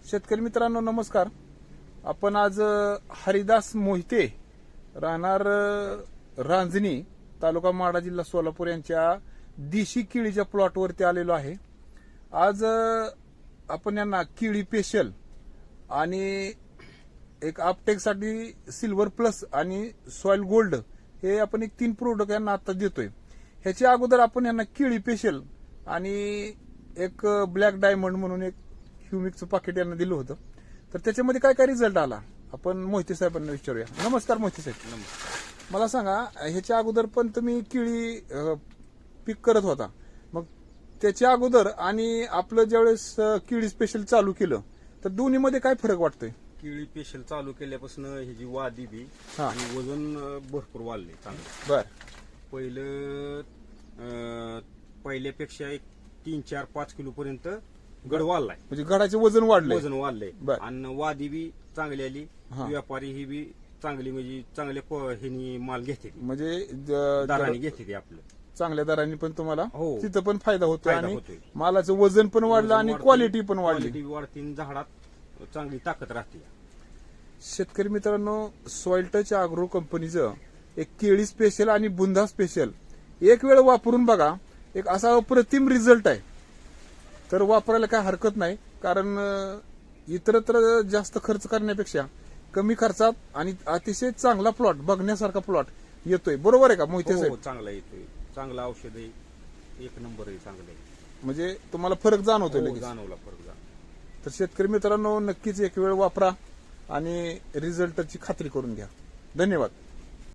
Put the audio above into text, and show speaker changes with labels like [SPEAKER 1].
[SPEAKER 1] शेतकरी मित्रांनो नमस्कार. आपण आज हरिदास मोहिते राहणार रांजणी तालुका माढा जिल्हा सोलापूर यांच्या देशी केळीच्या प्लॉटवरती आलेलो आहे. आज आपण यांना केळी स्पेशल आणि एक अपटेकसाठी सिल्वर प्लस आणि सॉइल गोल्ड हे आपण एक 3 प्रोडक्ट यांना आता देतोय. ह्याच्या अगोदर आपण यांना केळी स्पेशल आणि एक ब्लॅक डायमंड म्हणून एक ह्युमिकचं पाकिट यांना दिलं होतं. तर त्याच्यामध्ये काय काय रिझल्ट आला आपण मोहिते साहेबांना विचारूया. नमस्कार मोहिते साहेब.
[SPEAKER 2] नमस्कार.
[SPEAKER 1] मला सांगा, ह्याच्या अगोदर पण तुम्ही केळी पीक करत होता, मग त्याच्या अगोदर आणि आपलं ज्यावेळेस केळी स्पेशल चालू केलं तर दोन्हीमध्ये काय फरक वाटतोय?
[SPEAKER 2] केळी स्पेशल चालू केल्यापासून ही जी वादी बी
[SPEAKER 1] हा.
[SPEAKER 2] आणि वजन भरपूर वाढले चांगलं.
[SPEAKER 1] बर.
[SPEAKER 2] पहिल्यापेक्षा एक 3-4-5 किलो पर्यंत गड वाढलाय,
[SPEAKER 1] म्हणजे गडाचे वजन वाढले.
[SPEAKER 2] वजन वाढलंय.
[SPEAKER 1] बर.
[SPEAKER 2] आणि वादी बी चांगली आली.
[SPEAKER 1] हा.
[SPEAKER 2] व्यापारी ही बी चांगली, म्हणजे चांगल्या ह्यानी माल घेते,
[SPEAKER 1] म्हणजे
[SPEAKER 2] दराने घेते ते आपलं.
[SPEAKER 1] चांगल्या दरांनी पण तुम्हाला
[SPEAKER 2] हो.
[SPEAKER 1] तिथं पण फायदा होतो
[SPEAKER 2] फायदा
[SPEAKER 1] आणि
[SPEAKER 2] होतोय.
[SPEAKER 1] मालाचं वजन पण वाढलं आणि
[SPEAKER 2] वाढतंय,
[SPEAKER 1] क्वालिटी पण वाढली.
[SPEAKER 2] क्वालिटी वाढते आणि झाडात चांगली ताकद राहते.
[SPEAKER 1] शेतकरी मित्रांनो, सॉइल टच अॅग्रो कंपनीचं एक केळी स्पेशल आणि बुंदा स्पेशल एक वेळ वापरून बघा, एक असा अप्रतिम रिझल्ट आहे. तर वापरायला काय हरकत नाही, कारण इतरत्र जास्त खर्च करण्यापेक्षा कमी खर्चात आणि अतिशय चांगला प्लॉट, बघण्यासारखा प्लॉट येतोय. बरोबर आहे का मोहिते साहेब?
[SPEAKER 2] हो, चांगला येतोय. चांगलं औषध आहे, एक नंबर आहे, चांगलं आहे.
[SPEAKER 1] म्हणजे तुम्हाला फरक जाणवतोय
[SPEAKER 2] हो,
[SPEAKER 1] लगेच?
[SPEAKER 2] जाणवला फरक जाणवला.
[SPEAKER 1] तर शेतकरी मित्रांनो नक्कीच एक वेळ वापरा आणि रिझल्टची खात्री करून घ्या. धन्यवाद.